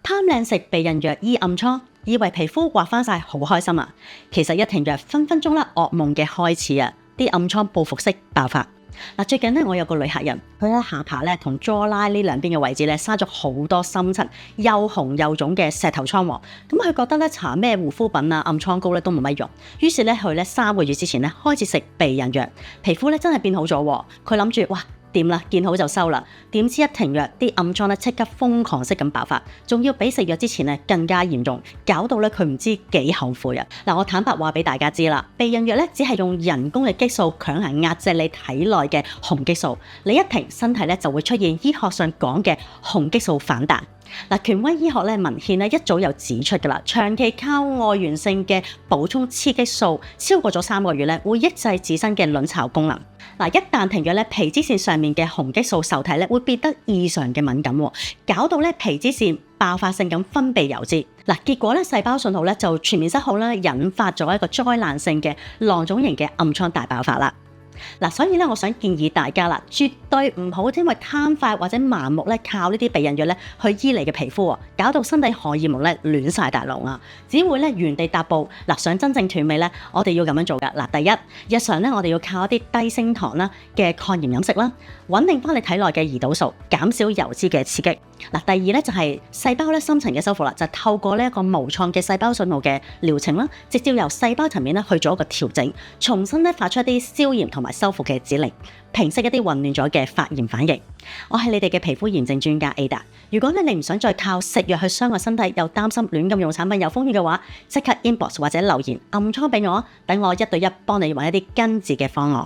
貪靚食避孕藥醫暗瘡，以為皮膚滑翻晒好開心啊！其實一停藥分分鐘噩夢嘅開始啊！啲暗瘡報復式爆發。最近我有個女客人，佢喺下巴同 jawline 呢兩邊嘅位置生咗好多深層又紅又腫嘅石頭瘡喎。咁佢覺得搽咩護膚品啊、暗瘡膏都冇乜用，於是佢3個月之前開始食避孕藥，皮膚真係變好咗喎。佢諗住哇，掂啦，見好就收啦。點知一停藥，啲暗瘡即刻瘋狂式咁爆發，仲要比食藥之前更加嚴重，搞到佢唔知幾後悔啊！我坦白話俾大家知啦，避孕藥只係用人工嘅激素強行壓制你體內嘅雄激素，你一停，身體就會出現醫學上講嘅雄激素反彈。權威醫學文獻一早有指出㗎啦，長期靠外源性嘅補充雌激素超過咗3個月會抑制自身嘅卵巢功能。一旦停藥皮脂腺上面嘅雄激素受體會變得異常嘅敏感，搞到皮脂腺爆發性咁分泌油脂。結果細胞信號就全面失控啦，引發咗一個災難性嘅囊腫型嘅暗瘡大爆發啦。所以我想建議大家啦，絕對唔好因為貪快或者盲目靠呢啲避孕藥去醫你嘅皮膚，搞到身體荷爾蒙亂晒大龍啊，只會原地踏步。想真正斷尾我哋要咁樣做噶。第一，日常我哋要靠一啲低升糖嘅抗炎飲食啦，穩定翻你體內嘅胰島素，減少油脂嘅刺激。第二就係細胞深層嘅修復啦，就透過呢一個無創嘅細胞信號嘅療程啦，直接由細胞層面去做一個調整，重新發出一啲消炎同埋修復嘅指令，平息一啲混亂咗嘅發炎反應。我係你哋嘅皮膚炎症專家 Ada。如果你唔想再靠食藥去傷害身體，又擔心亂咁用產品有風險嘅話，即刻 inbox 或者留言暗瘡俾我，等我1對1幫你揾一啲根治嘅方案。